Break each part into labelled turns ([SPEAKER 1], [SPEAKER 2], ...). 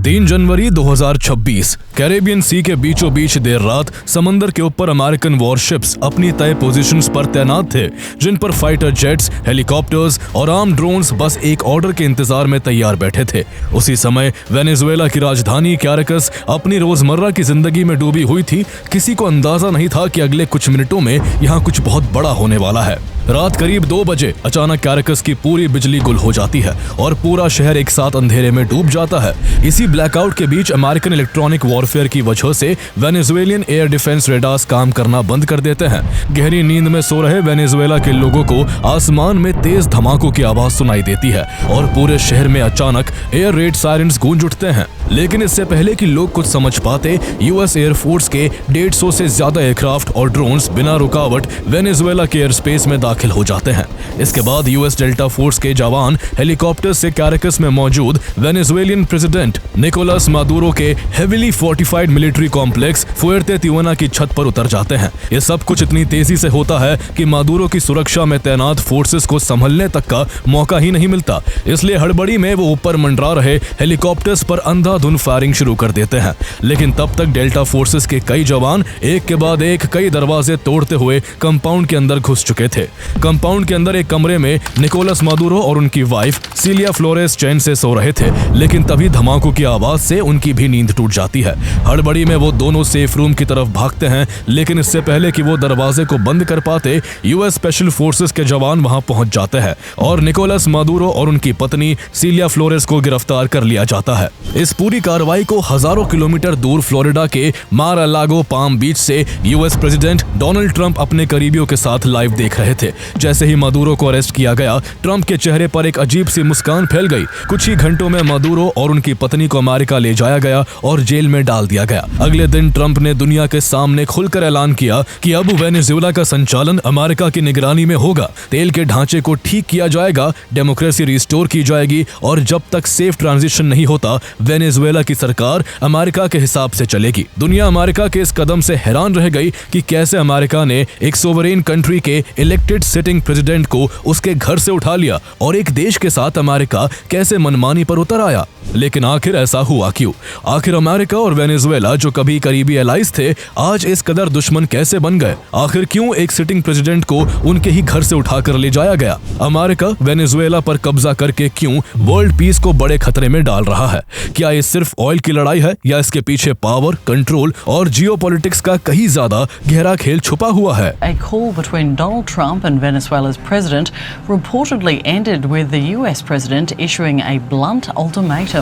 [SPEAKER 1] 3 जनवरी 2026 Caribbean sea के बीचों बीच देर रात समंदर के ऊपर अमेरिकन वॉरशिप्स अपनी तय पोजीशंस पर तैनात थे, जिन पर फाइटर जेट्स, हेलीकॉप्टर्स और आर्म ड्रोन्स बस एक ऑर्डर के इंतजार में तैयार बैठे थे। उसी समय वेनेजुएला की राजधानी कैराकस अपनी रोजमर्रा की जिंदगी में डूबी हुई थी। किसी को अंदाजा नहीं था कि अगले कुछ मिनटों में यहाँ कुछ बहुत बड़ा होने वाला है। रात करीब 2 बजे अचानक कैराकस की पूरी बिजली गुल हो जाती है और पूरा शहर एक साथ अंधेरे में डूब जाता है। इसी ब्लैकआउट के बीच अमेरिकन इलेक्ट्रॉनिक वॉरफेयर की वजह से वेनेजुएलियन एयर डिफेंस रेडार्स काम करना बंद कर देते हैं। गहरी नींद में सो रहे वेनेजुएला के लोगों को आसमान में तेज धमाकों की आवाज सुनाई देती है और पूरे शहर में अचानक एयर रेड सायरन्स गूंज उठते हैं। लेकिन इससे पहले कि लोग कुछ समझ पाते, यूएस एयरफोर्स के 150 से ज्यादा एयरक्राफ्ट और ड्रोन्स बिना रुकावट वेनेजुएला के एयर स्पेस में दाखिल हो जाते हैं। इसके बाद यूएस डेल्टा फोर्स के जवान हेलीकॉप्टर से कैराकस में मौजूद वेनेजुएलियन प्रेसिडेंट निकोलस मादुरो के heavily fortified military complex Fuerte Tiuna की छत पर उतर जाते हैं। ये सब कुछ इतनी तेजी से होता है कि मादुरो की सुरक्षा में तैनात फोर्सेस को संभलने तक का मौका ही नहीं मिलता। इसलिए हड़बड़ी में वो ऊपर मंडरा रहे हेलीकॉप्टर्स पर अंधाधुंध फायरिंग शुरू कर देते हैं। लेकिन तब तक डेल्टा फोर्सेस के कई जवान एक के बाद एक कई दरवाजे तोड़ते हुए कंपाउंड के अंदर घुस चुके थे। कंपाउंड के अंदर एक कमरे में निकोलस मादुरो और उनकी वाइफ सिलिया फ्लोरेस चैन से सो रहे थे। लेकिन तभी धमाकों की आवाज से उनकी भी नींद टूट जाती है। हड़बड़ी में वो दोनों सेफ रूम की तरफ भागते हैं, लेकिन इससे पहले कि वो दरवाजे को बंद कर पाते, यूएस स्पेशल फोर्सेस के जवान वहां पहुंच जाते हैं और निकोलस मादुरो और उनकी पत्नी सिलिया फ्लोरेस को गिरफ्तार कर लिया जाता है। इस पूरी कार्रवाई को हजारों किलोमीटर दूर फ्लोरिडा के मार-अ-लागो पाम बीच से यूएस प्रेसिडेंट डोनाल्ड ट्रंप अपने करीबियों के साथ लाइव देख रहे थे। जैसे ही मादुरो को अरेस्ट किया गया, ट्रंप के चेहरे पर एक अजीब सी मुस्कान फैल गई। कुछ ही घंटों में मादुरो और उनकी पत्नी को अमेरिका ले जाया गया और जेल में डाल दिया गया। अगले दिन ट्रंप ने दुनिया के सामने खुलकर ऐलान किया कि अब वेनेजुएला का संचालन अमेरिका की निगरानी में होगा। तेल के ढांचे को ठीक किया जाएगा, डेमोक्रेसी रिस्टोर की जाएगी और जब तक सेफ ट्रांजिशन नहीं होता, वेनेजुएला की सरकार अमेरिका के हिसाब से चलेगी। दुनिया अमेरिका के इस कदम से हैरान रह गई कि कैसे अमेरिका ने एक सोवरेन कंट्री के इलेक्टेड सिटिंग प्रेसिडेंट को उसके घर से उठा लिया और एक देश के साथ अमेरिका कैसे मनमानी पर उतर आया। लेकिन आखिर ऐसा हुआ क्यों? आखिर अमेरिका और वेनेजुएला जो कभी करीबी एलाइज थे, आज इस कदर दुश्मन कैसे बन गए? आखिर क्यों एक सिटिंग प्रेसिडेंट को उनके ही घर से उठाकर ले जाया गया? अमेरिका वेनेजुएला पर कब्जा करके क्यों वर्ल्ड पीस को बड़े खतरे में डाल रहा है? क्या ये सिर्फ ऑयल की लड़ाई है या इसके पीछे पावर, कंट्रोल और जियोपॉलिटिक्स का कहीं ज्यादा गहरा खेल छुपा हुआ है?
[SPEAKER 2] A call between Donald Trump and Venezuela's president reportedly ended with the US president issuing a blunt ultimatum.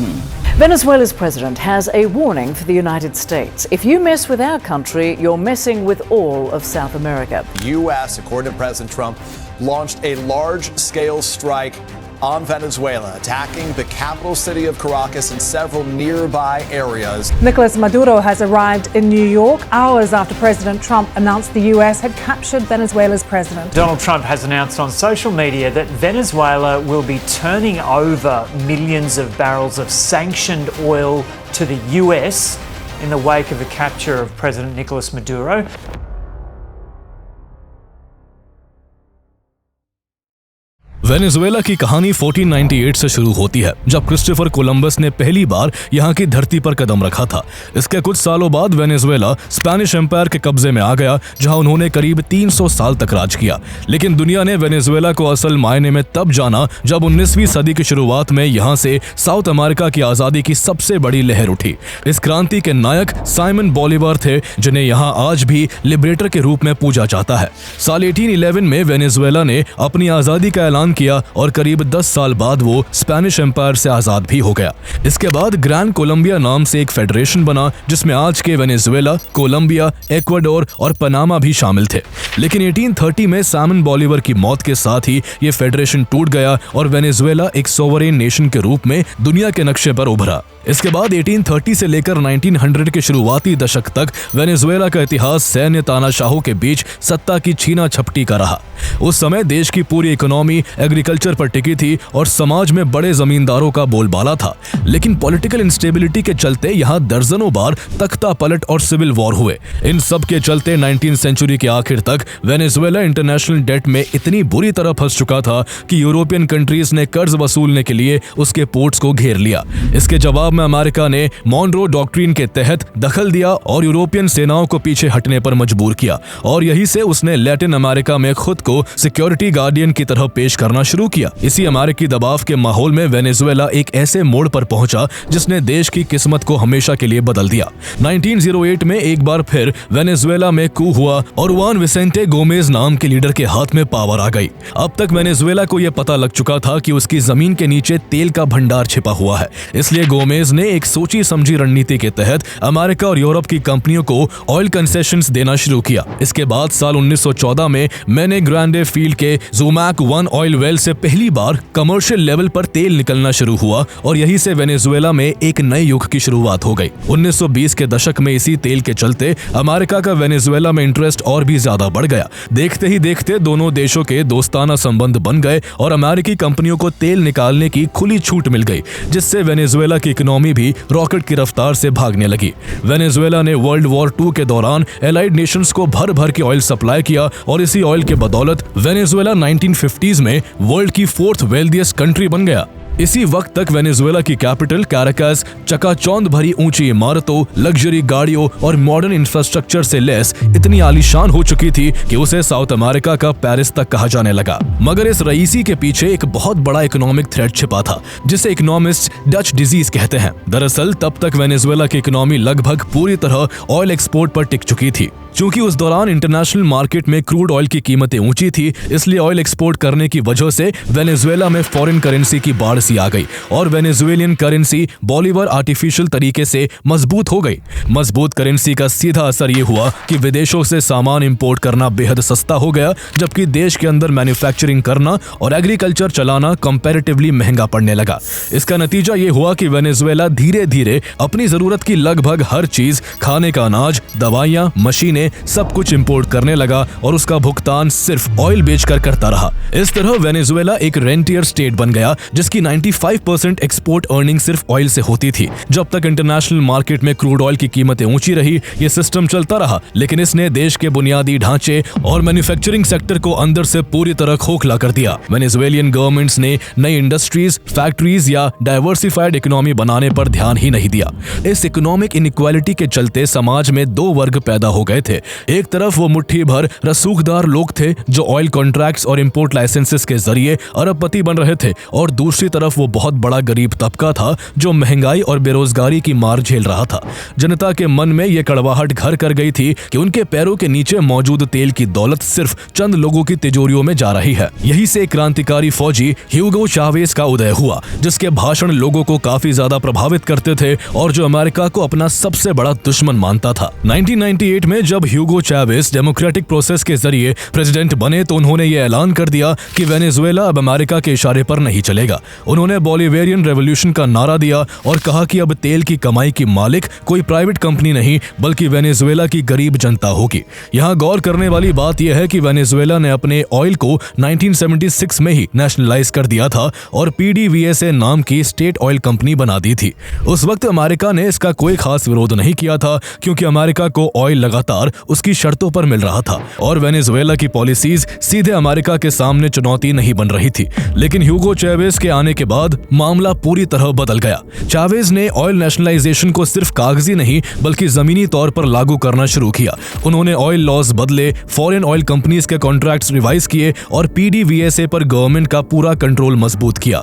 [SPEAKER 3] Venezuela's president has a warning for the United States. If you mess with our country, you're messing with all of South America.
[SPEAKER 4] U.S., according to President Trump, launched a large-scale strike on Venezuela, attacking the capital city of Caracas and several nearby areas.
[SPEAKER 5] Nicolas Maduro has arrived in New York hours after President Trump announced the US had captured Venezuela's president.
[SPEAKER 6] Donald Trump has announced on social media that Venezuela will be turning over millions of barrels of sanctioned oil to the US in the wake of the capture of President Nicolas Maduro.
[SPEAKER 1] Venezuela की कहानी 1498 से शुरू होती है, जब Christopher Columbus ने पहली बार यहाँ की धरती पर कदम रखा था। इसके कुछ सालों बाद वेनेजुएला स्पेनिश एम्पायर के कब्जे में आ गया, जहाँ उन्होंने करीब 300 साल तक राज किया। लेकिन दुनिया ने वेनेजुएला को असल मायने में तब जाना जब 19वीं सदी की शुरुआत में यहाँ से साउथ अमेरिका की आजादी की सबसे बड़ी लहर उठी। इस क्रांति के नायक साइमन बोलिवर थे, जिन्हें यहाँ आज भी लिबरेटर के रूप में पूजा जाता है। साल 1811 में वेनेजुएला ने अपनी आजादी का ऐलान किया और करीब 10 साल बाद वो स्पेनिश एम्पायर से आजाद भी हो गया। इसके बाद ग्रैंड कोलंबिया नाम से एक फेडरेशन बना, जिसमें आज के वेनेजुएला, कोलंबिया, इक्वाडोर और पनामा भी शामिल थे। लेकिन 1830 में साइमन बोलिवर की मौत के साथ ही ये फेडरेशन टूट गया और वेनेजुएला एक सोवरेन नेशन के रूप में दुनिया के नक्शे पर उभरा। इसके बाद 1830 से लेकर 1900 के शुरुआती दशक तक वेनेजुएला का इतिहास सैन्य तानाशाहों के बीच सत्ता की छीना झपटी का रहा। उस समय देश की पूरी इकोनॉमी एग्रीकल्चर पर टिकी थी और समाज में बड़े जमींदारों का बोलबाला था। लेकिन पॉलिटिकल इंस्टेबिलिटी के चलते यहाँ दर्जनों बार तख्ता पलट और सिविल वॉर हुए। इन सब के चलते 19वीं सेंचुरी के आखिर तक वेनेजुएला इंटरनेशनल डेट में इतनी बुरी तरह फंस चुका था कि यूरोपियन कंट्रीज ने कर्ज वसूलने के लिए उसके पोर्ट्स को घेर लिया। इसके जवाब में अमेरिका ने मॉनरो डॉक्ट्रिन के तहत दखल दिया और यूरोपियन सेनाओं को पीछे हटने पर मजबूर किया, और यही से उसने लैटिन अमेरिका में खुद को सिक्योरिटी गार्डियन की तरह पेश करना शुरू किया। इसी अमेरिकी दबाव के माहौल में वेनेजुएला एक ऐसे मोड़ पर पहुंचा जिसने देश की किस्मत को हमेशा के लिए बदल दिया। 1908 में एक बार फिर वेनेजुएला में कू हुआ और जुआन विसेंटे गोमेज नाम के लीडर के हाथ में पावर आ गई। अब तक वेनेजुएला को यह पता लग चुका था कि उसकी जमीन के नीचे तेल का भंडार छिपा हुआ है। इसलिए गोमेज ने एक सोची समझी रणनीति के तहत अमेरिका और यूरोप की कंपनियों को ऑयल कंसेशंस देना शुरू किया। इसके बाद साल 1914 में मेने ग्रांडे फील्ड के जुमैक 1 ऑयल वेल से पहली बार कमर्शियल लेवल पर तेल निकलना शुरू हुआ और यही से वेनेजुएला में एक नए युग की शुरुआत हो गई। 1920 के दशक में इसी तेल के चलते अमेरिका का वेनेजुएला में इंटरेस्ट और भी ज्यादा बढ़ गया। देखते ही देखते दोनों देशों के दोस्ताना संबंध बन गए और अमेरिकी कंपनियों को तेल निकालने की खुली छूट मिल गई, जिससे वेनेजुएला की इकोनॉमी भी रॉकेट की रफ्तार से भागने लगी। वेनेजुएला ने वर्ल्ड वॉर 2 के दौरान एलाइड नेशंस को भर भर के ऑयल सप्लाई किया और इसी ऑयल के बदौलत वेनेजुएला 1950s में वर्ल्ड की 4th वेल्दिएस्ट कंट्री बन गया। इसी वक्त तक वेनेजुएला की कैपिटल कैराकस चकाचौंध भरी ऊंची इमारतों, लग्जरी गाड़ियों और मॉडर्न इंफ्रास्ट्रक्चर से लैस इतनी आलीशान हो चुकी थी कि उसे साउथ अमेरिका का पेरिस तक कहा जाने लगा। मगर इस रईसी के पीछे एक बहुत बड़ा इकोनॉमिक थ्रेट छिपा था, जिसे इकोनॉमिस्ट डच डिजीज कहते हैं। दरअसल तब तक वेनेजुएला की इकोनॉमी लगभग पूरी तरह ऑयल एक्सपोर्ट पर टिक चुकी थी। चूंकि उस दौरान इंटरनेशनल मार्केट में क्रूड ऑयल की कीमतें ऊंची थी, इसलिए ऑयल एक्सपोर्ट करने की वजह से वेनेजुएला में फॉरेन करेंसी की बाढ़ सी आ गई और वेनेजुएलियन करेंसी बोलीवर आर्टिफिशियल तरीके से मजबूत हो गई। मजबूत करेंसी का सीधा असर ये हुआ कि विदेशों से सामान इंपोर्ट करना बेहद सस्ता हो गया, जबकि देश के अंदर मैन्युफैक्चरिंग करना और एग्रीकल्चर चलाना कंपैरेटिवली महंगा पड़ने लगा। इसका नतीजा ये हुआ कि वेनेजुएला धीरे धीरे अपनी जरूरत की लगभग हर चीज, खाने का अनाज, दवाइयां, मशीनें, सब कुछ इंपोर्ट करने लगा और उसका भुगतान सिर्फ ऑयल बेचकर करता रहा। इस तरह वेनेजुएला एक रेंटियर स्टेट बन गया, जिसकी 95% एक्सपोर्ट अर्निंग सिर्फ ऑयल से होती थी। जब तक इंटरनेशनल मार्केट में क्रूड ऑयल की कीमतें ऊंची रही, ये सिस्टम चलता रहा, लेकिन इसने देश के बुनियादी ढांचे और मैन्युफैक्चरिंग सेक्टर को अंदर से पूरी तरह खोखला कर दिया। वेनेजुएलियन गवर्नमेंट्स ने नई इंडस्ट्रीज, फैक्ट्रीज या डाइवर्सिफाइड इकोनॉमी बनाने पर ध्यान ही नहीं दिया। इस इकोनॉमिक इनइक्वालिटी के चलते समाज में 2 वर्ग पैदा हो गए थे। एक तरफ वो मुट्ठी भर रसूखदार लोग थे जो ऑयल कॉन्ट्रैक्ट्स और इंपोर्ट लाइसेंसेस के जरिए अरबपति बन रहे थे, और दूसरी तरफ वो बहुत बड़ा गरीब तबका था जो महंगाई और बेरोजगारी की मार झेल रहा था। जनता के मन में ये कड़वाहट घर कर गई थी कि उनके पैरों के नीचे मौजूद तेल की दौलत सिर्फ चंद लोगों की तिजोरियों में जा रही है। यही से क्रांतिकारी फौजी ह्यूगो चावेज का उदय हुआ, जिसके भाषण लोगों को काफी ज्यादा प्रभावित करते थे और जो अमेरिका को अपना सबसे बड़ा दुश्मन मानता था। 1998 में जब ह्यूगो चावेज डेमोक्रेटिक प्रोसेस के जरिए प्रेसिडेंट बने तो उन्होंने ये ऐलान कर दिया कि वेनेजुएला अब अमेरिका के इशारे पर नहीं चलेगा। उन्होंने बोलिवेरियन रेवोल्यूशन का नारा दिया और कहा कि अब तेल की कमाई की मालिक कोई प्राइवेट कंपनी नहीं, बल्कि वेनेजुएला की गरीब जनता होगी। यहाँ गौर करने वाली बात यह है कि वेनेजुएला ने अपने ऑयल को 1976 में ही नेशनलाइज कर दिया था और PDVSA नाम की स्टेट ऑयल कंपनी बना दी थी। उस वक्त अमेरिका ने इसका कोई खास विरोध नहीं किया था, क्योंकि अमेरिका को ऑयल लगातार उसकी शर्तों पर मिल रहा था और वेनेजुएला की पॉलिसीज सीधे अमेरिका के सामने चुनौती नहीं बन रही थी। लेकिन ह्यूगो चावेज के आने के बाद मामला पूरी तरह बदल गया। चावेज ने ऑयल नेशनलाइजेशन को सिर्फ कागजी नहीं बल्कि जमीनी तौर पर लागू करना शुरू किया। उन्होंने ऑयल लॉज बदले, फॉरेन ऑयल कंपनीज के कॉन्ट्रैक्ट्स रिवाइज किए और PDVSA पर गवर्नमेंट का पूरा कंट्रोल मजबूत किया।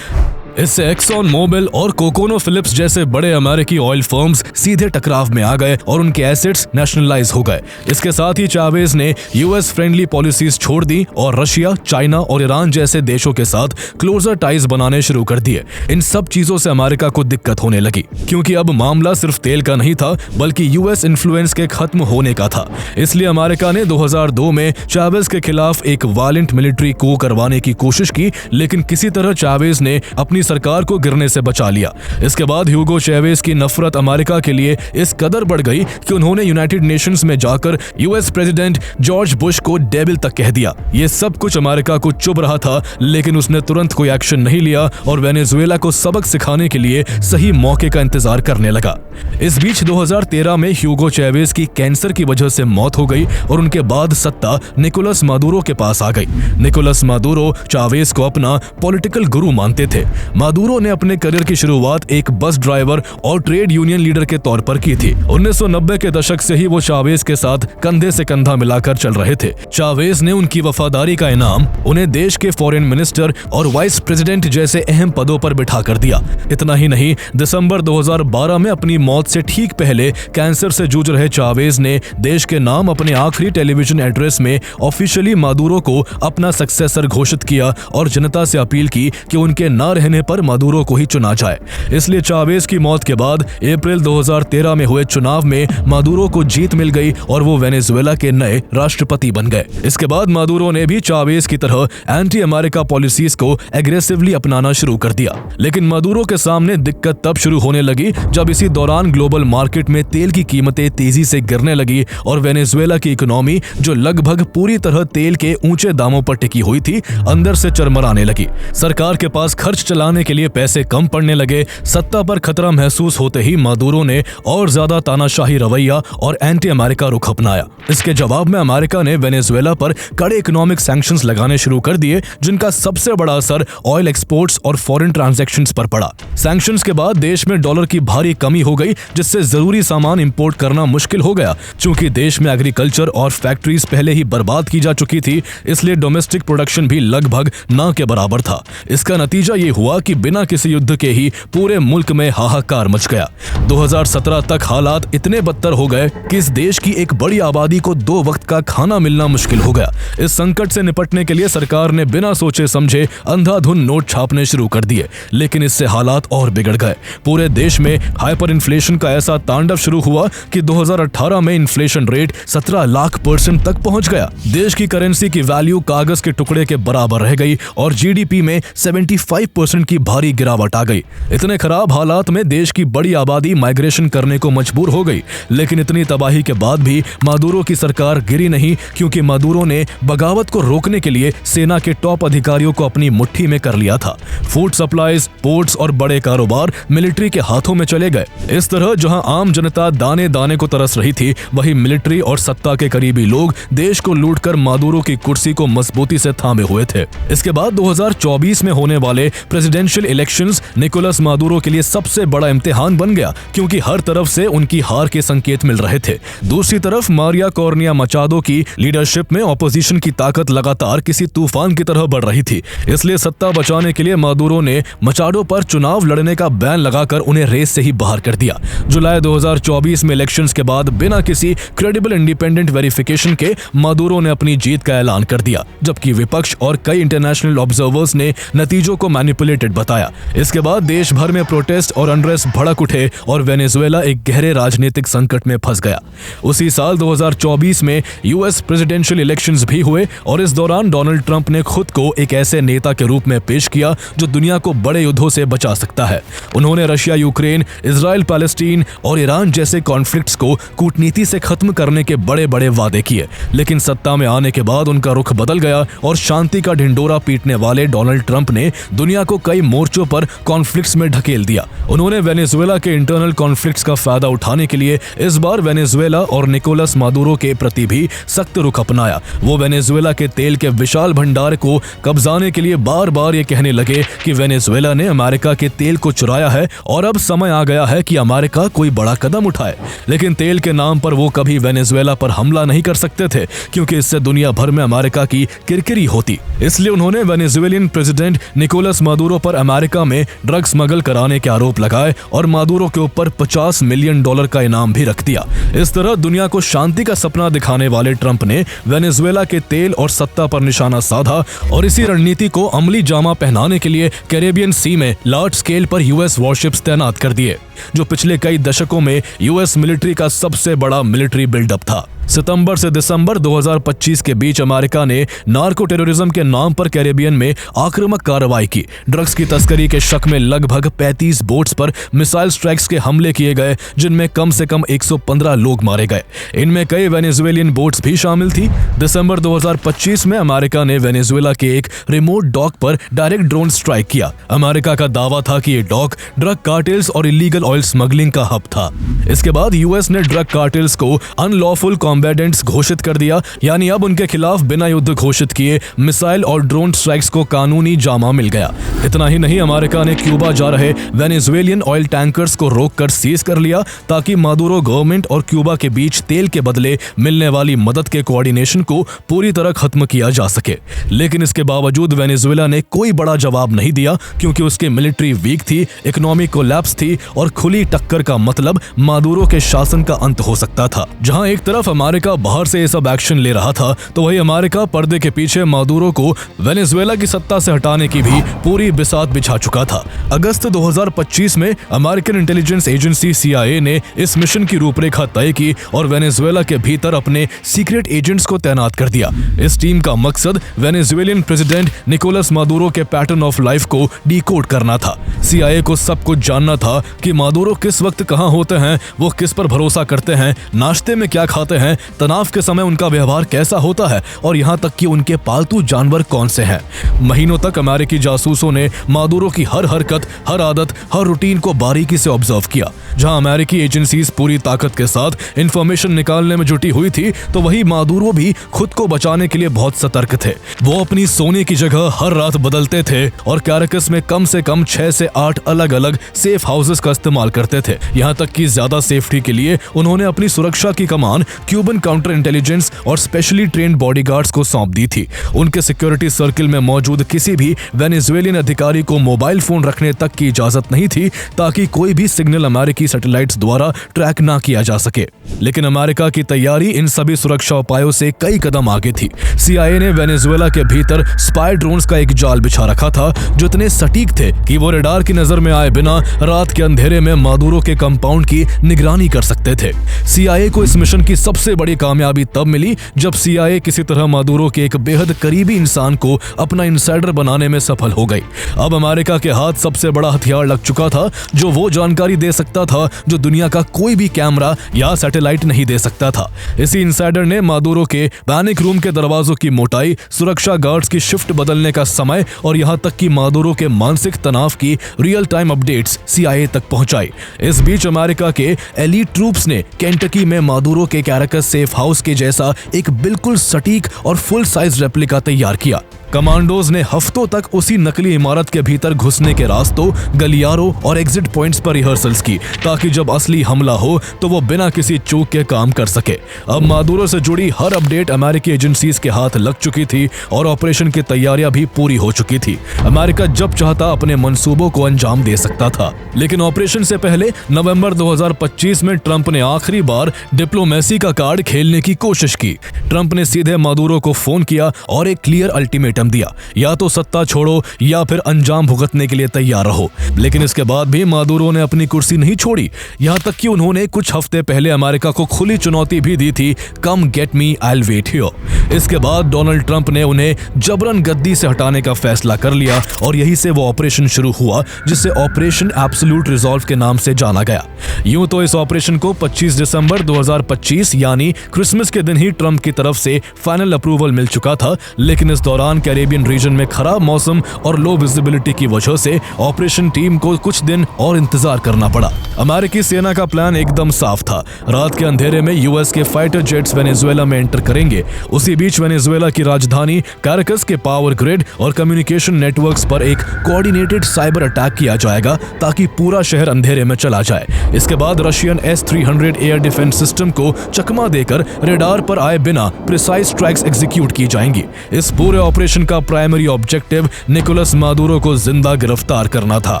[SPEAKER 1] इससे एक्सॉन मोबिल और कोकोनो फिलिप्स जैसे बड़े अमेरिकी ऑयल फर्म्स सीधे टकराव में आ गए और उनके एसेट्स नेशनलाइज हो गए। इसके साथ ही चावेज ने US फ्रेंडली पॉलिसीज छोड़ दी और रशिया, चाइना और ईरान जैसे देशों के साथ क्लोजर टाइज बनाने शुरू कर दिए। इन सब चीजों से अमेरिका को दिक्कत होने लगी, क्योंकि अब मामला सिर्फ तेल का नहीं था बल्कि US इन्फ्लुएंस के खत्म होने का था। इसलिए अमेरिका ने 2002 में चावेज के खिलाफ एक वायलेंट मिलिट्री कू करवाने की कोशिश की, लेकिन किसी तरह चावेज ने अपनी सरकार को गिरने से बचा लिया। इसके बाद ह्यूगो चैवेज की नफरत अमेरिका के लिए इस कदर बढ़ गई कि उन्होंने यूनाइटेड नेशंस में जाकर यूएस प्रेसिडेंट जॉर्ज बुश को डेविल तक कह दिया। ये सब कुछ अमेरिका को चुभ रहा था, लेकिन उसने तुरंत कोई एक्शन नहीं लिया और वेनेजुएला को सबक सिखाने के लिए सही मौके का इंतजार करने लगा। इस बीच 2013 में ह्यूगो चैवेज की कैंसर की वजह से मौत हो गई और उनके बाद सत्ता निकोलस मादुरो के पास आ गई। निकोलस मादुरो चावेज को अपना पॉलिटिकल गुरु मानते थे। मादुरो ने अपने करियर की शुरुआत एक बस ड्राइवर और ट्रेड यूनियन लीडर के तौर पर की थी। 1990 के दशक से ही वो चावेज के साथ कंधे से कंधा मिलाकर चल रहे थे। चावेज ने उनकी वफादारी का इनाम उन्हें देश के फॉरेन मिनिस्टर और वाइस प्रेसिडेंट जैसे अहम पदों पर बिठा कर दिया। इतना ही नहीं, दिसंबर 2012 में अपनी मौत से ठीक पहले कैंसर से जूझ रहे चावेज ने देश के नाम अपने आखिरी टेलीविजन एड्रेस में ऑफिशियली मादुरो को अपना सक्सेसर घोषित किया और जनता से अपील की कि उनके न रहने पर मादुरो को ही चुना जाए। इसलिए चावेज की मौत के बाद अप्रैल 2013 में हुए चुनाव में मादुरो को जीत मिल गई और वो वेनेजुएला के नए राष्ट्रपति बन गए। इसके बाद मादुरो ने भी चावेज की तरह एंटी अमेरिका पॉलिसीज को एग्रेसिवली अपनाना शुरू कर दिया। लेकिन मादुरो के सामने दिक्कत तब शुरू होने लगी जब इसी दौरान ग्लोबल मार्केट में तेल की कीमतें तेजी से गिरने लगी और वेनेजुएला की इकोनॉमी, जो लगभग पूरी तरह तेल के ऊंचे दामों पर टिकी हुई थी, अंदर से चरमराने लगी। सरकार के पास खर्च चलाने के लिए पैसे कम पड़ने लगे। सत्ता पर खतरा महसूस होते ही मादुरो ने और ज्यादा तानाशाही रवैया और एंटी अमेरिका रुख अपनाया। इसके जवाब में अमेरिका ने वेनेजुएला पर कड़े इकोनॉमिक सैंक्शंस लगाने शुरू कर दिए, जिनका सबसे बड़ा असर ऑयल एक्सपोर्ट्स और फॉरेन ट्रांजैक्शंस पर पड़ा। सैंक्शंस के बाद देश में डॉलर की भारी कमी हो गई, जिससे जरूरी सामान इंपोर्ट करना मुश्किल हो गया। चूंकि देश में एग्रीकल्चर और फैक्ट्रीज पहले ही बर्बाद की जा चुकी थी, इसलिए डोमेस्टिक प्रोडक्शन भी लगभग न के बराबर था। इसका नतीजा ये हुआ कि बिना किसी युद्ध के ही पूरे मुल्क में हाहाकार मच गया। 2017 तक हालात इतने बदतर हो गए कि इस देश की एक बड़ी आबादी को 2 वक्त का खाना मिलना मुश्किल हो गया। इस संकट से निपटने के लिए सरकार ने बिना सोचे समझे अंधाधुंध नोट छापने शुरू कर दिए, लेकिन इससे हालात और बिगड़ गए। पूरे देश में हाइपर इन्फ्लेशन का ऐसा तांडव शुरू हुआ कि 2018 में इन्फ्लेशन रेट 17 लाख % तक पहुंच गया। देश की करेंसी की वैल्यू कागज के टुकड़े के बराबर रह गई और जीडीपी में 75% की भारी गिरावट आ गई। इतने खराब हालात में देश की बड़ी आबादी माइग्रेशन करने को मजबूर हो गई। लेकिन इतनी तबाही के बाद भी मादुरो की सरकार गिरी नहीं, क्योंकि मादुरो ने बगावत को रोकने के लिए सेना के टॉप अधिकारियों को अपनी मुट्ठी में कर लिया था। फूड सप्लाईज, पोर्ट्स और बड़े कारोबार मिलिट्री के हाथों में चले गए। इस तरह जहां आम जनता दाने दाने को तरस रही थी, वहीं मिलिट्री और सत्ता के करीबी लोग देश को लूटकर मादुरो की कुर्सी को मजबूती से थामे हुए थे। इसके बाद 2024 में होने वाले प्रेसिडेंशियल इलेक्शंस निकोलस मादुरो के लिए सबसे बड़ा इम्तिहान बन गया, क्योंकि हर तरफ से उनकी हार के संकेत मिल रहे थे। दूसरी तरफ मारिया कॉर्निया मचाडो की लीडरशिप में ऑपोजिशन की ताकत लगातार किसी तूफान की तरह बढ़ रही थी। इसलिए सत्ता बचाने के लिए मादुरो ने मचाडो पर चुनाव लड़ने का बैन लगाकर उन्हें रेस से ही बाहर कर दिया। जुलाई 2024 में इलेक्शंस के बाद बिना किसी क्रेडिबल इंडिपेंडेंट वेरिफिकेशन के मादुरो ने अपनी जीत का ऐलान कर दिया, जबकि विपक्ष और कई इंटरनेशनल ऑब्जर्वर्स ने नतीजों को मैनिपुलेटेड बताया। इसके बाद देश भर में प्रोटेस्ट और अनरेस्ट भड़क उठे और वेनेजुएला एक गहरे राजनीतिक संकट में फंस गया। उसी साल 2024 में यूएस प्रेसिडेंशियल इलेक्शंस भी हुए और इस दौरान डोनाल्ड ट्रंप ने खुद को एक ऐसे नेता के रूप में पेश किया जो दुनिया को बड़े युद्धों से बचा सकता है। उन्होंने रशिया यूक्रेन, इजराइल पैलेस्टीन और ईरान जैसे कॉन्फ्लिक्ट्स को कूटनीति से खत्म करने के बड़े बड़े वादे किए, लेकिन सत्ता में आने के बाद उनका रुख बदल गया और शांति का ढिंडोरा पीटने वाले डोनाल्ड ट्रंप ने दुनिया को कई मोर्चों पर कॉन्फ्लिक्ट्स में ढकेल दिया। उन्होंने वेनेजुएला के इंटरनल कॉन्फ्लिक्ट्स का फायदा उठाने के लिए इस बार वेनेजुएला और निकोलस मादुरो के प्रति भी सख्त रुख अपनाया। वो वेनेजुएला के तेल के विशाल भंडार को कब्जाने के लिए बार बार ये कहने लगे कि वेनेजुएला ने अमेरिका के तेल को चुराया है और अब समय आ गया है कि अमेरिका कोई बड़ा कदम उठाए। लेकिन तेल के नाम पर वो कभी वेनेजुएला पर हमला नहीं कर सकते थे, क्योंकि इससे दुनिया भर में अमेरिका की किरकिरी होती। इसलिए उन्होंने वेनेजुएलियन प्रेसिडेंट निकोलस मादुरो पर अमेरिका में ड्रग स्मगल कराने के आरोप लगाए और मादुरो के ऊपर $50 मिलियन का इनाम भी रख दिया। इस तरह दुनिया को शांति का सपना दिखाने वाले ट्रंप ने वेनेजुएला के तेल और सत्ता पर निशाना साधा और इसी रणनीति को अमली जामा पहनाने के लिए कैरेबियन सी में लार्ज स्केल पर यूएस वॉरशिप्स तैनात कर दिए, जो पिछले कई दशकों में यूएस मिलिट्री का सबसे बड़ा मिलिट्री बिल्डअप था। सितंबर से दिसंबर 2025 के बीच अमेरिका ने नार्को टेररिज्म के नाम पर कैरेबियन में आक्रामक कार्रवाई की। ड्रग्स की तस्करी के शक में लगभग 35 बोट्स पर मिसाइल स्ट्राइक्स के हमले किए गए, जिनमें कम से कम 115 लोग मारे गए। इनमें कई वेनेजुएलियन बोट्स भी शामिल थी। दिसंबर 2025 में अमेरिका ने वेनेजुएला के एक रिमोट डॉक पर डायरेक्ट ड्रोन स्ट्राइक किया। अमेरिका का दावा था कि ये डॉक ड्रग कार्टेल्स और इलीगल ऑयल स्मगलिंग का हब था। इसके बाद यूएस ने ड्रग कार्टेल्स को अनलॉफुल कॉम्बैटेंट्स घोषित कर दिया, यानी अब उनके खिलाफ बिना युद्ध घोषित किए मिसाइल और ड्रोन स्ट्राइक्स को कानूनी जामा मिल गया। इतना ही नहीं, अमेरिका ने क्यूबा जा रहे वेनेजुएलियन ऑयल टैंकर्स को रोककर सीज कर लिया ताकि मादुरो गवर्नमेंट और क्यूबा के बीच तेल के बदले मिलने वाली मदद के कोऑर्डिनेशन को पूरी तरह खत्म किया जा सके। लेकिन इसके बावजूद वेनेजुएला ने कोई बड़ा जवाब नहीं दिया, क्योंकि उसकी मिलिट्री वीक थी, इकोनॉमिक कोलैप्स थी और खुली टक्कर का मतलब मादुरो के शासन का अंत हो सकता था। जहां एक तरफ अमेरिका बाहर से ये सब एक्शन ले रहा था, तो वही अमेरिका पर्दे के पीछे मादुरो को वेनेजुएला की सत्ता से हटाने की भी पूरी बिसात बिछा चुका था। अगस्त 2025 में अमेरिकन इंटेलिजेंस एजेंसी CIA ने इस मिशन की रूपरेखा तय की और वेनेजुएला के भीतर अपने सीक्रेट एजेंट्स को तैनात कर दिया। इस टीम का मकसद वेनेजुएलियन प्रेसिडेंट निकोलस मादुरो के पैटर्न ऑफ लाइफ को डिकोड करना था। CIA को सब कुछ जानना था कि मादुरो किस वक्त कहां होते हैं, वो किस पर भरोसा करते हैं, नाश्ते में क्या खाते हैं, तनाव के समय उनका व्यवहार कैसा होता है और यहां तक कि उनके पालतू जानवर कौन से हैं। महीनों तक अमेरिकी जासूसों ने मादुरो की हर हरकत, हर आदत, हर रूटीन को बारीकी से ऑब्जर्व किया। जहां अमेरिकी एजेंसीज पूरी ताकत के साथ इंफॉर्मेशन निकालने में जुटी हुई थी, तो वही मादुरो भी खुद को बचाने के लिए बहुत सतर्क थे। वो अपनी सोने की जगह हर रात बदलते थे और कैराकस में कम से कम 6 से 8 अलग अलग सेफ हाउसेस का इस्तेमाल करते थे। यहाँ तक कि ज्यादा सेफ्टी के लिए उन्होंने अपनी सुरक्षा की कमान क्यूबन काउंटर इंटेलिजेंस और स्पेशली ट्रेन्ड बॉडीगार्ड्स को सौंप दी थी। उनके सिक्योरिटी सर्किल में मौजूद किसी भी वेनेजुएलियन अधिकारी को मोबाइल फोन रखने तक की इजाजत नहीं थी, ताकि कोई भी सिग्नल अमेरिकी सैटेलाइट्स द्वारा ट्रैक ना किया जा सके। लेकिन अमेरिका की तैयारी इन सभी सुरक्षा उपायों से कई कदम आगे थी। CIA ने वेनेजुएला के भीतर स्पाई ड्रोन्स का एक जाल बिछा रखा था, जो इतने सटीक थे कि वो रडार की नजर में आए बिना रात के अंधेरे में मादुरो के कंपाउंड की निगरानी कर सकते थे। CIA को इस मिशन की सबसे बड़ी कामयाबी तब मिली जब CIA किसी तरह मादुरो के एक बेहद करीबी इंसान को अपना इनसाइडर बनाने में सफल हो गई। अब अमेरिका के हाथ सबसे बड़ा हथियार लग चुका था, जो वो जानकारी दे सकता था जो दुनिया का कोई भी कैमरा या सैटेलाइट नहीं दे सकता था। इसी इनसाइडर ने मादुरो के पैनिक रूम के दरवाजों की मोटाई, सुरक्षा गार्ड्स की शिफ्ट बदलने का समय और यहाँ तक कि मादुरो के मानसिक तनाव की रियल टाइम अपडेट्स CIA तक पहुंचाई। इस बीच अमेरिका के एलीट ट्रूप्स ने केंटकी में मादुरो के कैराकस सेफ हाउस के जैसा एक बिल्कुल सटीक और फुल साइज रेप्लिका तैयार किया। कमांडोज ने हफ्तों तक उसी नकली इमारत के भीतर घुसने के रास्तों, गलियारों और एग्जिट पॉइंट्स पर रिहर्सल्स की, ताकि जब असली हमला हो तो वो बिना किसी चूक के काम कर सके। अब मादुरो से जुड़ी हर अपडेट अमेरिकी एजेंसीज के हाथ लग चुकी थी और ऑपरेशन की तैयारियां भी पूरी हो चुकी थी। अमेरिका जब चाहता अपने मंसूबों को अंजाम दे सकता था। लेकिन ऑपरेशन से पहले नवंबर 2025 में ट्रंप ने आखिरी बार डिप्लोमेसी का कार्ड खेलने की कोशिश की। ट्रंप ने सीधे मादुरो को फोन किया और एक क्लियर अल्टीमेटम दिया, या तो सत्ता छोड़ो या फिर अंजाम भुगतने के लिए तैयार रहो। लेकिन इसके बाद भी मादुरो ने अपनी कुर्सी नहीं छोड़ी, यहाँ तक कि उन्होंने कुछ हफ्ते पहले अमेरिका को खुली चुनौती भी दी थी, come get me, I will wait here. इसके बाद डोनाल्ड ट्रंप ने उन्हें जबरन गद्दी से हटाने का फैसला कर लिया और यहीं से वो ऑपरेशन शुरू हुआ, जिसे ऑपरेशन एब्सोल्यूट रिजॉल्व के नाम से जाना गया। यूं तो इस ऑपरेशन को 25 दिसंबर 2025 यानी क्रिसमस के दिन ही ट्रंप की तरफ से फाइनल अप्रूवल मिल चुका था, लेकिन इस दौरान कैरेबियन रीजन में खराब मौसम और लो विजिबिलिटी की वजह से ऑपरेशन टीम को कुछ दिन और इंतजार करना पड़ा। अमेरिकी सेना का प्लान एकदम साफ था। रात के अंधेरे में यूएस के फाइटर जेट्स वेनेजुएला में एंटर करेंगे। उसी बीच वेनेजुएला की राजधानी कैराकस के पावर ग्रिड और कम्युनिकेशन नेटवर्क्स पर एक कोऑर्डिनेटेड साइबर अटैक किया जाएगा, ताकि पूरा शहर अंधेरे में चला जाए। इसके बाद Russian S-300 air defence system को चकमा देकर रेडार पर आए बिना प्रिसाइज स्ट्राइक्स एग्जीक्यूट की जाएंगी। इस पूरे ऑपरेशन ऑपरेशन का प्राइमरी ऑब्जेक्टिव निकोलस मादुरो को जिंदा गिरफ्तार करना था।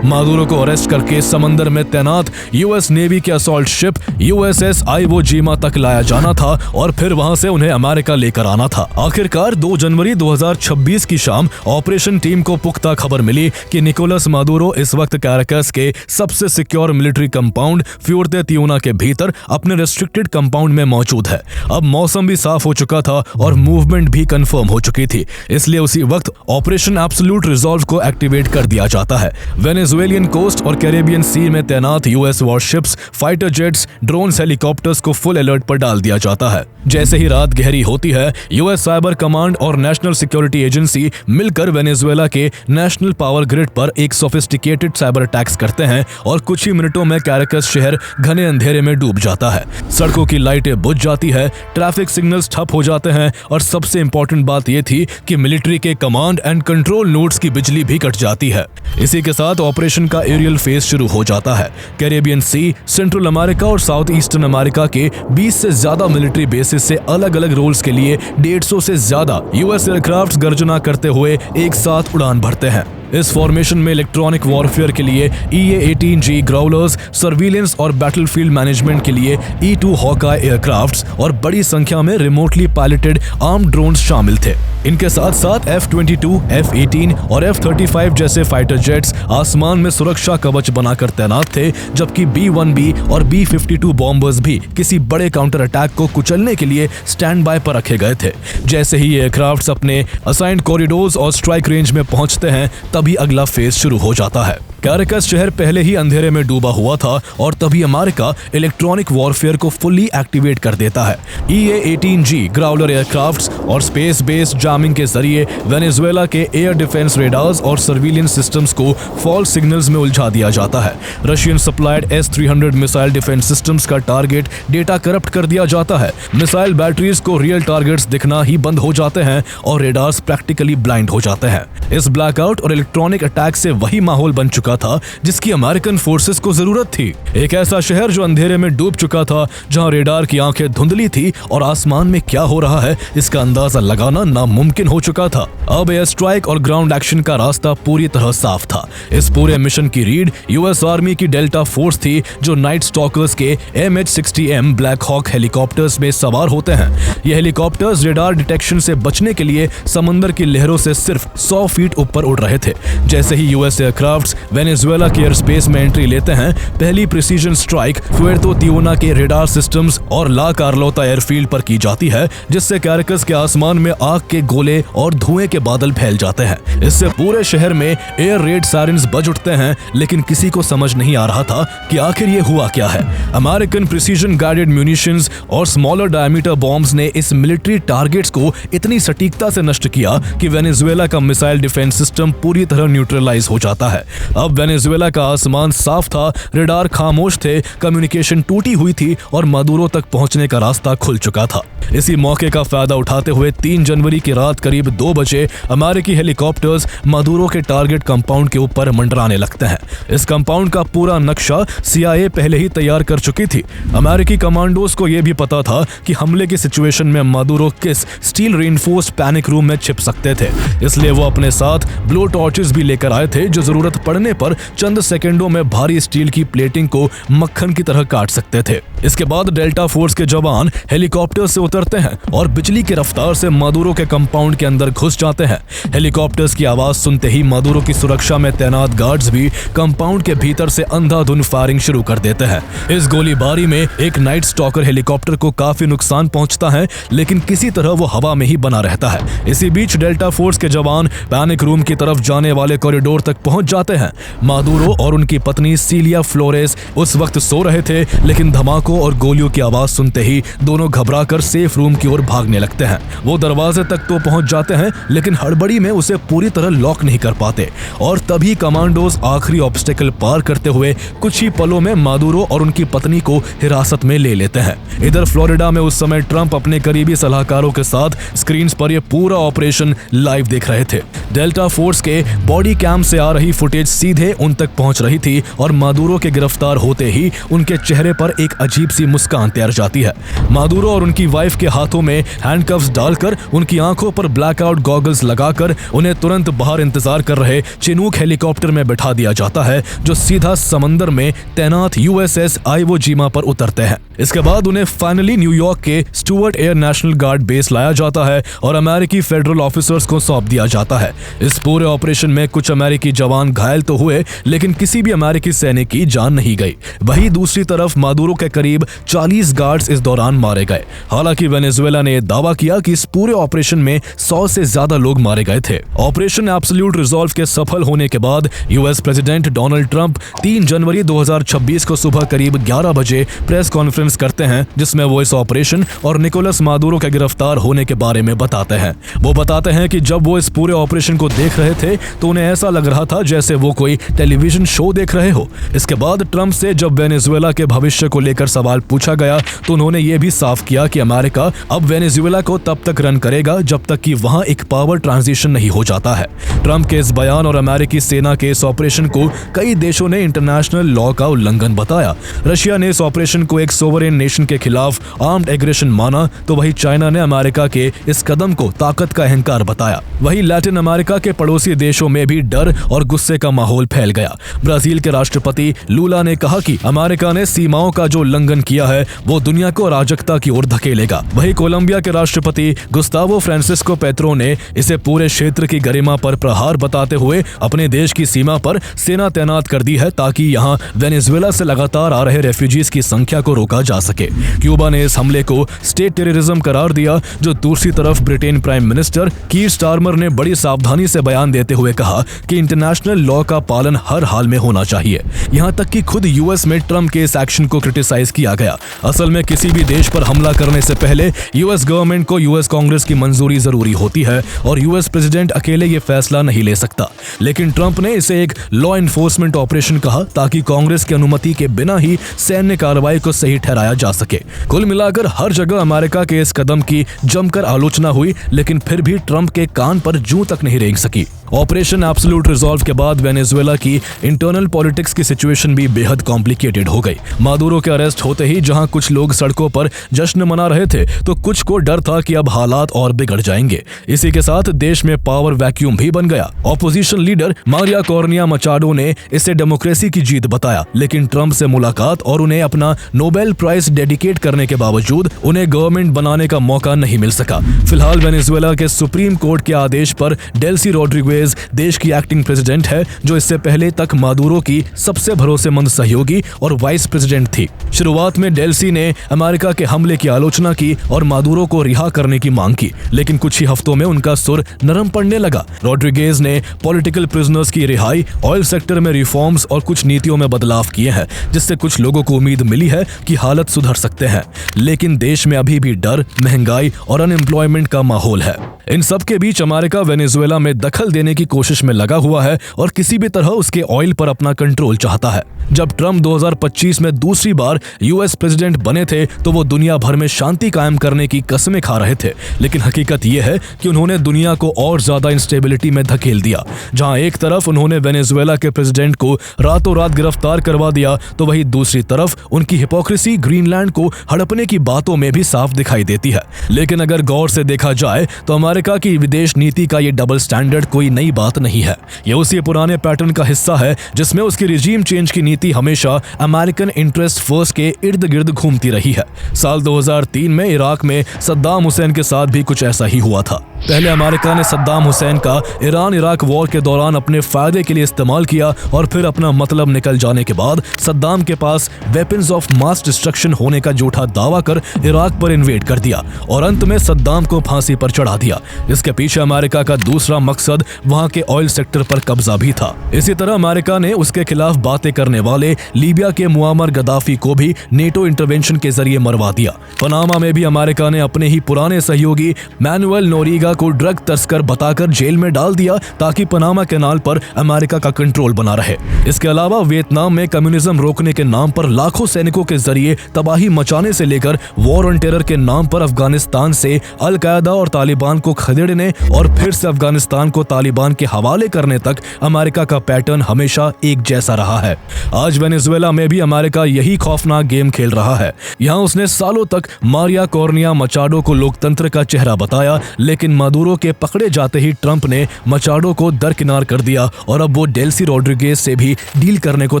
[SPEAKER 1] मादुरो को अरेस्ट करके समंदर में तैनात यूएस नेवी के असॉल्ट शिप यूएसएस आइवो जीमा तक लाया जाना था और फिर वहां से उन्हें अमेरिका लेकर आना था। आखिरकार 2 जनवरी 2026 की शाम ऑपरेशन टीम को पुख्ता खबर मिली कि निकोलस मादुरो इस वक्त कैराकस के सबसे सिक्योर मिलिट्री कंपाउंड फ्यूर्ते तियोना के भीतर अपने रेस्ट्रिक्टेड कंपाउंड में मौजूद है। अब मौसम भी साफ हो चुका था और मूवमेंट भी कंफर्म हो चुकी थी, इसलिए उसी वक्त ऑपरेशन एब्सोल्यूट रिजॉल्व को एक्टिवेट कर दिया जाता है। वेनेजुएलियन कोस्ट और कैरेबियन सी में तैनात US warships, fighter jets, drones, helicopters को फुल अलर्ट पर डाल दिया जाता है। जैसे ही रात गहरी होती है, यूएस साइबर कमांड और नेशनल सिक्योरिटी एजेंसी मिलकर वेनेजुएला के नेशनल पावर ग्रिड पर एक सोफिस्टिकेटेड साइबर अटैक्स करते हैं और कुछ ही मिनटों में कैराकस शहर घने अंधेरे में डूब जाता है। सड़कों की लाइटें बुझ जाती है, ट्रैफिक सिग्नल्स ठप हो जाते हैं और सबसे इंपॉर्टेंट बात यह थी कि मिलिट्री के कमांड एंड कंट्रोल नोड्स की बिजली भी कट जाती है। इसी के साथ ऑपरेशन का एरियल फेज शुरू हो जाता है। कैरेबियन सी, सेंट्रल अमेरिका और साउथ ईस्टर्न अमेरिका के 20 से ज्यादा मिलिट्री बेसिस से अलग अलग रोल्स के लिए 150 से ज्यादा यूएस एयरक्राफ्ट गर्जना करते हुए एक साथ उड़ान भरते हैं। इस फॉर्मेशन में इलेक्ट्रॉनिक वॉरफेयर के लिए EA-18G ग्राउलर्स, सर्विलेंस और बैटलफील्ड मैनेजमेंट के लिए E-2 हॉकाई एयरक्राफ्ट्स और बड़ी संख्या में रिमोटली पायलटेड आर्म ड्रोन्स शामिल थे। इनके साथ साथ F-22, F-18 और F-35 जैसे फाइटर जेट्स आसमान में सुरक्षा कवच बनाकर तैनात थे, जबकि B-1B और B-52 बॉम्बर्स भी किसी बड़े काउंटर अटैक को कुचलने के लिए स्टैंड बाय पर रखे गए थे। जैसे ही एयरक्राफ्ट्स अपने असाइंड कॉरिडोर्स और स्ट्राइक रेंज में पहुंचते हैं, तभी अगला फेज शुरू हो जाता है। कैराकस शहर पहले ही अंधेरे में डूबा हुआ था और तभी अमेरिका इलेक्ट्रॉनिक वॉरफेयर को फुल्ली एक्टिवेट कर देता है। EA-18G ग्राउलर एयरक्राफ्ट्स और स्पेस बेस्ड जामिंग के जरिए वेनेजुएला के एयर डिफेंस रेडार्स और सर्विलेंस सिस्टम्स को फॉल्स सिग्नल्स में उलझा दिया जाता है। Russian supplied S-300 missile defence systems का टारगेट डेटा करप्ट कर दिया जाता है। मिसाइल बैटरीज को रियल टारगेट्स दिखना ही बंद हो जाते हैं और रेडार्स प्रैक्टिकली ब्लाइंड हो जाते हैं। इस ब्लैकआउट और इलेक्ट्रॉनिक अटैक से वही माहौल बन चुका था जिसकी अमेरिकन फोर्सेस को जरूरत थी। एक ऐसा शहर जो अंधेरे में डूब चुका था, जहां रेडार की आंखें धुंधली थी और आसमान में क्या हो रहा है इसका अंदाजा लगाना नामुमकिन हो चुका था। अब एयर स्ट्राइक और ग्राउंड एक्शन का रास्ता पूरी तरह साफ था। इस पूरे मिशन की रीड यूएस आर्मी की डेल्टा फोर्स थी, जो नाइट स्टॉकर्स के MH-60M ब्लैक हॉक हेलीकॉप्टर्स में सवार होते हैं। ये हेलीकॉप्टर्स रेडार डिटेक्शन से बचने के लिए समंदर की लहरों से सिर्फ 100 फीट ऊपर उड़ रहे थे। जैसे ही यूएस एयरक्राफ्ट्स वेनेजुएला के एयर स्पेस में एंट्री लेते हैं, पहली प्रिसीजन स्ट्राइक फ्यूर्ते तियोना के रेडार सिस्टम्स और ला कार्लोता एयरफील्ड पर की जाती है, जिससे कैराकस के आसमान में आग के गोले और धुएं के बादल फैल जाते हैं। इससे पूरे शहर में एयर रेड सायरन्स बज उठते हैं, लेकिन किसी को समझ नहीं आ रहा था कि आखिर ये हुआ क्या है। अमेरिकन प्रिसीजन गाइडेड म्यूनिशंस और स्मॉलर डायमीटर बॉम्ब्स ने इस मिलिट्री टारगेट्स को इतनी सटीकता से नष्ट किया कि वेनेजुएला का मिसाइल डिफेंस सिस्टम पूरी तरह न्यूट्रलाइज हो जाता है। अब वेनेजुएला का आसमान साफ था, रेडार खामोश थे, कम्युनिकेशन टूटी हुई थी और मादुरो तक पहुंचने का रास्ता खुल चुका था। इसी मौके का फायदा उठाते हुए 3 जनवरी की रात करीब 2 बजे अमेरिकी हेलीकॉप्टर्स मादुरो के टारगेट कंपाउंड के ऊपर मंडराने लगते हैं। इस कंपाउंड का पूरा नक्शा CIA पहले ही तैयार कर चुकी थी। अमेरिकी कमांडोज को यह भी पता था कि हमले की सिचुएशन में मादुरो किस स्टील रीइंफोर्स्ड पैनिक रूम में छिप सकते थे, इसलिए वो अपने साथ ब्लो टॉर्चेस भी लेकर आए थे, जो जरूरत पड़ने पर चंद सेकंडों में भारी स्टील की प्लेटिंग को मक्खन की तरह काट सकते थे। इसके बाद डेल्टा फोर्स के जवान हेलीकॉप्टर से उतरते हैं और बिजली की रफ्तार से मादुरो के कंपाउंड के अंदर घुस जाते हैं। हेलीकॉप्टर्स की आवाज सुनते ही मादुरो की सुरक्षा में तैनात गार्ड्स भी कंपाउंड के भीतर से अंधाधुंध फायरिंग शुरू कर देते हैं। इस गोलीबारी में एक नाइट स्टॉकर हेलीकॉप्टर को काफी नुकसान पहुंचता है, लेकिन किसी तरह वो हवा में ही बना रहता है। इसी बीच डेल्टा फोर्स के जवान पैनिक रूम की तरफ जाने वाले कॉरिडोर तक पहुंच जाते हैं। मादुरो और उनकी पत्नी सीलिया फ्लोरेस उस वक्त सो रहे थे, लेकिन धमाकों और गोलियों की आवाज सुनते ही दोनों घबराकर सेफ रूम की ओर भागने लगते हैं। वो दरवाजे तक तो पहुंच जाते हैं, लेकिन हड़बड़ी में उसे पूरी तरह लॉक नहीं कर पाते और तभी कमांडोज आखिरी ऑब्स्टेकल पार करते हुए कुछ ही पलों में मादुरो और उनकी पत्नी को हिरासत में ले लेते हैं। इधर फ्लोरिडा में उस समय ट्रंप अपने करीबी सलाहकारों के साथ स्क्रीन पर यह पूरा ऑपरेशन लाइव देख रहे थे। डेल्टा फोर्स के बॉडी कैम से आ रही फुटेज सीधे उन तक पहुंच रही थी और मादुरो के गिरफ्तार होते ही उनके चेहरे पर एक अजीब सी मुस्कान तैर जाती है। मादुरो और उनकी वाइफ वाइफ के हाथों में हैंडकफ्स डालकर उनकी आंखों पर ब्लैकआउट गॉगल्स लगाकर उन्हें तुरंत बाहर इंतजार कर रहे चिनूक हेलीकॉप्टर में बैठा दिया जाता है, जो सीधा समंदर में तैनात USS आइवो जिमा पर उतरते हैं। इसके बाद उन्हें फाइनली न्यूयॉर्क के Stuart air national guard base लाया जाता है और अमेरिकी फेडरल ऑफिसर्स को सौंप दिया जाता है। इस पूरे ऑपरेशन में कुछ अमेरिकी जवान घायल तो हुए, लेकिन किसी भी अमेरिकी सैनिक की जान नहीं गई। वहीं दूसरी तरफ मादुरो के करीब 40 गार्ड्स इस दौरान मारे गए। हालांकि वेनेजुएला ने दावा किया कि इस पूरे ऑपरेशन में 100 से ज्यादा लोग मारे गए थे। ऑपरेशन एब्सोल्यूट रिजॉल्व के सफल होने के बाद यूएस प्रेसिडेंट डोनाल्ड ट्रंप 3 जनवरी 2026 को सुबह करीब 11 बजे प्रेस कॉन्फ्रेंस करते हैं, जिसमें वो इस ऑपरेशन और निकोलस मादुरो के गिरफ्तार होने के बारे में बताते हैं। वो बताते हैं कि जब वो इस पूरे ऑपरेशन को देख रहे थे तो उन्हें ऐसा लग रहा था जैसे वो कोई टेलीविजन शो देख रहे हो। इसके बाद ट्रंप से जब वेनेजुएला के भविष्य को लेकर सवाल पूछा गया तो उन्होंने ये भी साफ किया कि अमेरिका अब वेनेजुएला को तब तक रन करेगा जब तक कि वहां एक पावर ट्रांजिशन नहीं हो जाता है। ट्रंप के इस बयान और अमेरिकी सेना के इस ऑपरेशन को कई देशों ने इंटरनेशनल लॉ का उल्लंघन बताया। रशिया ने इस ऑपरेशन को एक सोवरेन नेशन के खिलाफ आर्म्ड एग्रेशन माना, तो वही चाइना ने अमेरिका के इस कदम को ताकत का अहंकार बताया। वही लैटिन अमेरिका के पड़ोसी देशों में भी डर और गुस्से का माहौल फैल गया। ब्राजील के राष्ट्रपति लूला ने कहा कि अमेरिका ने सीमाओं का जो उल्लंघन किया है वो दुनिया को अराजकता की ओर धकेलेगा। वही कोलंबिया के राष्ट्रपति गुस्तावो फ्रांसिस्को पेट्रो ने इसे पूरे क्षेत्र की गरिमा पर प्रहार बताते हुए अपने देश की सीमा पर सेना तैनात कर दी है ताकि यहाँ वेनेजुएला से लगातार आ रहे रेफ्यूजीज की संख्या को रोका जा सके। क्यूबा ने इस हमले को स्टेट टेररिज्म करार दिया, जो दूसरी तरफ ब्रिटेन प्राइम मिनिस्टर कीर स्टारमर ने बड़ी सावधानी से बयान देते हुए कहा कि इंटरनेशनल लॉ का पालन हर हाल में होना चाहिए। यहाँ तक कि खुद यूएस में ट्रंप के इस एक्शन को क्रिटिसाइज किया गया। असल में किसी भी देश पर हमला करने से पहले यूएस गवर्नमेंट को यूएस कांग्रेस की मंजूरी जरूरी होती है और यूएस प्रेसिडेंट अकेले ये फैसला नहीं ले सकता। लेकिन ट्रंप ने इसे एक लॉ एनफोर्समेंट ऑपरेशन कहा ताकि कांग्रेस की अनुमति के बिना ही सैन्य कार्रवाई को सही ठहराया जा सके। कुल मिलाकर हर जगह अमेरिका के इस कदम की जमकर आलोचना हुई, लेकिन फिर भी ट्रंप के कान पर जूं तक नहीं रेंग सकी। ऑपरेशन एब्सोल्यूट रिजॉल्व के बाद वेनेजुएला की इंटरनल पॉलिटिक्स की सिचुएशन भी बेहद कॉम्प्लिकेटेड हो गई। मादुरो के अरेस्ट होते ही जहां कुछ लोग सड़कों पर जश्न मना रहे थे तो कुछ को डर था कि अब हालात और बिगड़ जाएंगे। इसी के साथ देश में पावर वैक्यूम भी बन गया। Opposition leader Maria cornea Machado ने इसे डेमोक्रेसी की जीत बताया, लेकिन ट्रंप से मुलाकात और उन्हें अपना नोबेल प्राइज डेडिकेट करने के बावजूद उन्हें गवर्नमेंट बनाने का मौका नहीं मिल सका। फिलहाल वेनेजुएला के सुप्रीम कोर्ट के आदेश पर डेल्सी रोड्रिगेज देश की एक्टिंग प्रेसिडेंट है, जो इससे पहले तक मादुरो की सबसे भरोसेमंद सहयोगी और वाइस प्रेसिडेंट थी। शुरुआत में डेल्सी ने अमेरिका के हमले की आलोचना की और मादुरो को रिहा करने की मांग की, लेकिन कुछ ही हफ्तों में उनका सुर नरम पड़ने लगा। रोड्रिगेज ने पॉलिटिकल प्रिजनर्स की रिहाई, ऑयल सेक्टर में रिफॉर्म्स और कुछ नीतियों में बदलाव किए हैं, जिससे कुछ लोगों को उम्मीद मिली है कि हालत सुधर सकते हैं। लेकिन देश में अभी भी डर, महंगाई और अनएम्प्लॉयमेंट का माहौल है। इन सब के बीच अमेरिका वेनेजुएला में दखल देने की कोशिश में लगा हुआ है और किसी भी तरह उसके ऑयल पर अपना कंट्रोल चाहता है। जब ट्रंप 2025 में दूसरी बार यूएस प्रेसिडेंट बने थे तो वो दुनिया भर में शांति कायम करने की कस्में खा रहे थे, लेकिन हकीकत ये है कि उन्होंने दुनिया को और ज्यादा इंस्टेबिलिटी में धकेल दिया। जहां एक तरफ उन्होंने वेनेजुएला के प्रेसिडेंट को रातों रात गिरफ्तार करवा दिया, तो वहीं दूसरी तरफ उनकी हिपोक्रेसी ग्रीनलैंड को हड़पने की बातों में भी साफ दिखाई देती है। लेकिन अगर गौर से देखा जाए तो अमेरिका की विदेश नीति का ये डबल स्टैंडर्ड कोई नई बात नहीं है। ये उसी पुराने पैटर्न का हिस्सा है जिसमें उसकी रिजीम चेंज की नीति हमेशा अमेरिकन इंटरेस्ट फर्स्ट के इर्द गिर्द घूमती रही है। साल 2003 में इराक में सद्दाम हुसैन के साथ भी कुछ ऐसा ही हुआ था। पहले अमेरिका ने सद्दाम हुसैन का ईरान इराक वॉर के दौरान अपने फायदे के लिए इस्तेमाल किया और फिर अपना मतलब निकल जाने के बाद सद्दाम के पास वेपन्स ऑफ मास डिस्ट्रक्शन होने का झूठा दावा कर इराक पर इन्वेड कर दिया और अंत में सद्दाम को फांसी पर चढ़ा दिया। इसके पीछे अमेरिका का दूसरा मकसद वहां के ऑयल सेक्टर पर कब्जा भी था। इसी तरह अमेरिका ने उसके खिलाफ बातें करने वाले लीबिया के मुआमर गद्दाफी को भी नेटो इंटरवेंशन के जरिए मरवा दिया। पनामा में भी अमेरिका ने अपने ही पुराने सहयोगी मैनुअल नोरिगा को ड्रग तस्कर बताकर जेल में डाल दिया ताकि पनामा कैनाल पर अमेरिका का कंट्रोल बना रहे। इसके अलावा वियतनाम में कम्युनिज्म रोकने के नाम पर लाखों सैनिकों के जरिए तबाही मचाने से लेकर वॉर ऑन टेरर के नाम पर अफगानिस्तान से अल कायदा और तालिबान को खदेड़ने और फिर से अफगानिस्तान को तालिबान के हवाले करने तक अमेरिका का पैटर्न हमेशा एक जैसा रहा है। आज वेनेजुएला में भी अमेरिका यही खौफनाक गेम खेल रहा है। यहाँ उसने सालों तक मारिया कोर्निया मचाडो को लोकतंत्र का चेहरा बताया, लेकिन मादुरो के पकड़े जाते ही ट्रंप ने मचाडो को दरकिनार कर दिया और अब वो डेल्सी रोड्रिगेज से भी डील करने को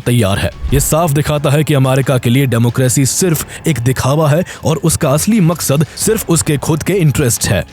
[SPEAKER 1] तैयार है। ये साफ दिखाता है कि अमेरिका के लिए डेमोक्रेसी सिर्फ एक दिखावा है और उसका असली मकसद सिर्फ उसके खुद के इंटरेस्ट है।